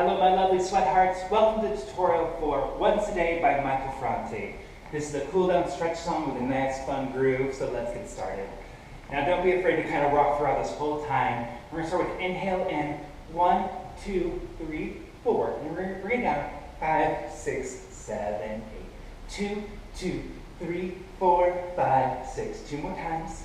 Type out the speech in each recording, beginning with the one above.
Hello my lovely sweathearts, welcome to the tutorial for Once a Day by Franti. This is a cool down stretch song with a nice fun groove, so let's get started. Now don't be afraid to kind of rock throughout this whole time. We're going to start with inhale in, 1, 2, 3, 4, and we're going to bring it down, 5, 6, 7, 8. 2, 2, 3, 4, 5, 6. 2 more times.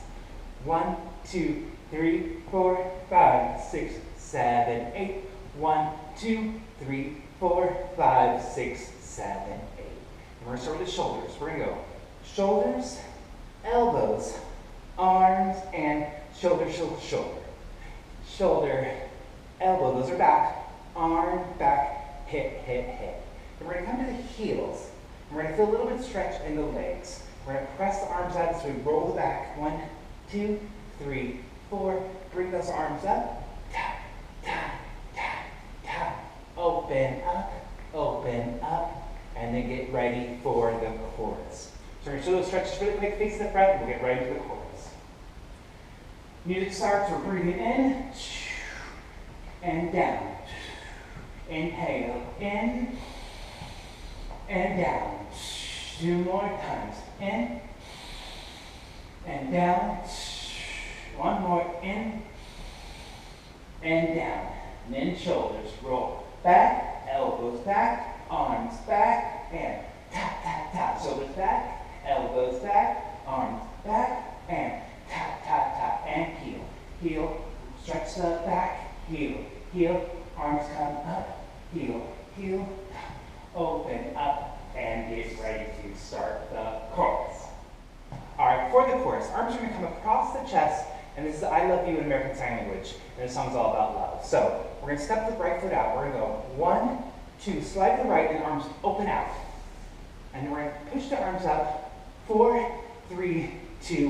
1, 2, 3, 4, 5, 6, 7, 8. 1, 2, 3, 4, 5, 6, 7, 8. And we're going to start with the shoulders. We're going to go shoulders, elbows, arms, and shoulder, shoulder, shoulder. Shoulder, elbow, those are back, arm, back, hip, hip, hip. And we're going to come to the heels. We're going to feel a little bit stretch in the legs. We're going to press the arms out as we roll the back. 1, 2, 3, 4. Bring those arms up. Tap, tap, tap, tap. Open up, and then get ready for the chorus. So we're going to show those stretches really quick, face to the front, and we'll get right into the chorus. Music starts, we're breathing in, and down. Inhale, in, and down. 2 more times. In, and down. 1 more, in, and down. And then shoulders, roll back, elbows back, arms back, and tap, tap, tap. Shoulders back, elbows back, arms back, and tap, tap, tap, and heel. Heel, stretch the back, heel, heel, arms come up, heel, heel, open up, and get ready to start the chorus. All right, for the chorus, arms are going to come across the chest, and this is I Love You in American Sign Language, and the song's all about love. So we're going to step the right foot out. We're going to go 1, 2, slide to the right, and arms open out. And then we're going to push the arms up, 4, 3, 2,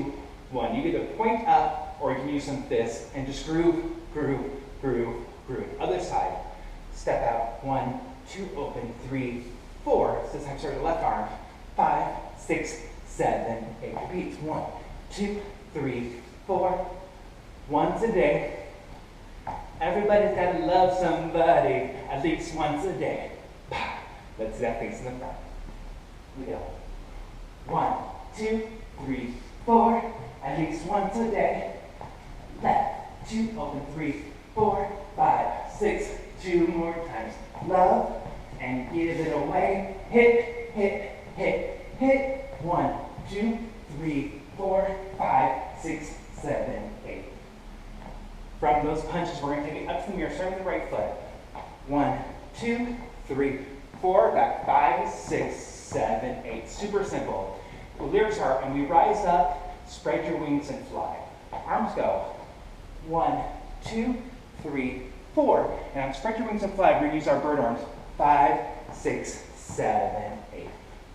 1. You either point up, or you can use some fists, and just groove, groove, groove, groove. Other side, step out, 1, 2, open, 3, 4. So this time start with the left arm, 5, 6, 7, 8. Repeats, 1, 2, 3, 4. Once a day. Everybody's got to love somebody at least once a day. Let's see that face in the front. We go. 1, 2, 3, 4. At least once a day. Left, 2, open, 3, 4, 5, 6. 2 more times. Love, and give it away. Hit, hit, hit, hit. 1, 2, 3, 4, 5, 6, 7, 8. From those punches, we're going to take it up to the mirror, starting with the right foot. 1, 2, 3, 4, back 5, 6, 7, 8. Super simple. The lyrics are, and we rise up, spread your wings and fly. Arms go. 1, 2, 3, 4. And on spread your wings and fly, we're going to use our bird arms. 5, 6, 7, 8.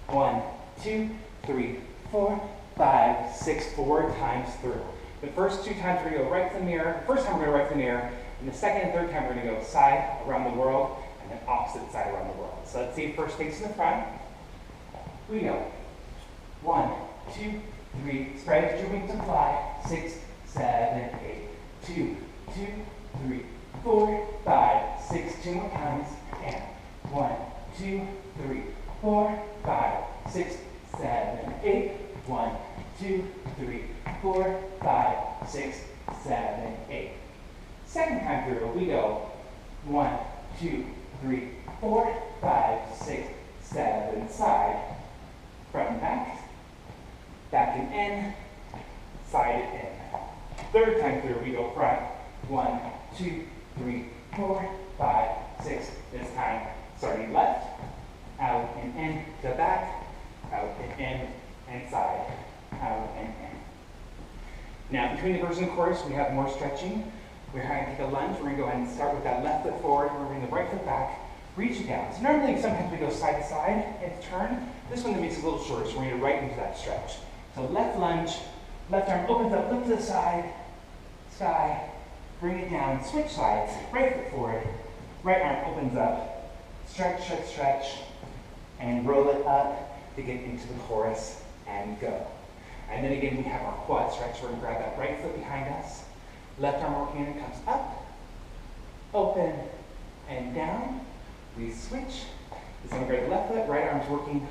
1, 2, 3, 4, 5, 6, 4 times through. The first 2 times we're going to go right to the mirror. First time we're going to go right to the mirror. And the second and third time we're going to go side around the world and then opposite side around the world. So let's see, first face in the front. We go. 1, 2, 3. Spread your wings and fly. 6, 7, 8. 2, 2, 3, 4, 5, 6. 2 more times. And 1, 2, 3, 4, 5, 6, 7, 8. 1, 2, 3, 4, 5, 6, 7, 8. Second time through, we go 1, 2, 3, 4, 5, 6, 7, side, front and back, back and in, side and in. Third time through, we go front 1, 2, 3, 4, 5, 6. This time, starting left, out and in, to back, out and in, and side, out and in. Now, between the verse and chorus, we have more stretching. We're going to take a lunge. We're going to go ahead and start with that left foot forward. We're going to bring the right foot back, reach it down. So normally, sometimes we go side to side and turn. This one makes it a little shorter, so we're going to right into that stretch. So left lunge, left arm opens up, look to the side, sky, bring it down, switch sides, right foot forward, right arm opens up, stretch, stretch, stretch, and roll it up to get into the chorus and go. And then again, we have our quad stretch. We're going to grab that right foot behind us. Left arm working in, it comes up, open, and down. We switch. This time we grab the left foot, right arm's working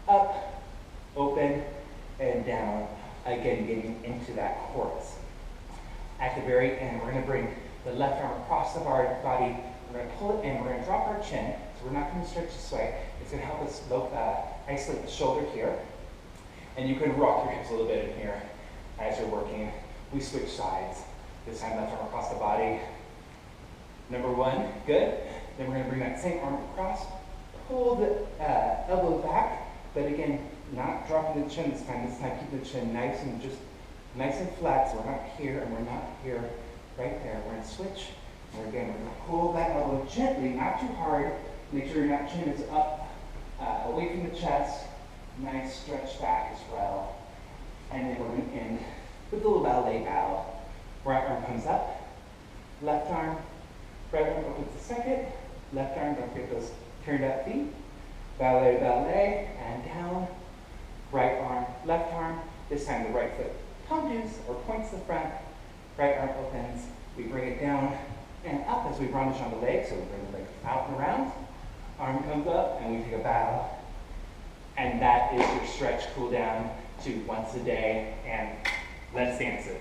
up, open, and down. Again, getting into that chorus. At the very end, we're going to bring the left arm across the body. We're going to pull it in. We're going to drop our chin. So we're not going to stretch this way. It's going to help us isolate the shoulder here. And you can rock your hips a little bit in here as you're working. We switch sides. This time, left arm across the body. Number one, good. Then we're going to bring that same arm across. Pull the elbow back, but again, not dropping the chin this time. This time, keep the chin nice and flat. So we're not here and we're not here. Right there. We're going to switch. And again, we're going to pull that elbow gently, not too hard. Make sure your chin is up, away from the chest. Nice stretch back as well. And then we're going to end with a little ballet bow. Right arm comes up, left arm, right arm opens the second, left arm, don't forget those turned up feet. Ballet, ballet, and down. Right arm, left arm. This time the right foot punches or points to the front. Right arm opens. We bring it down and up as we brunch on the leg. So we bring the leg out and around. Arm comes up and we take a bow. And that is your stretch cool down to once a day. And let's dance it.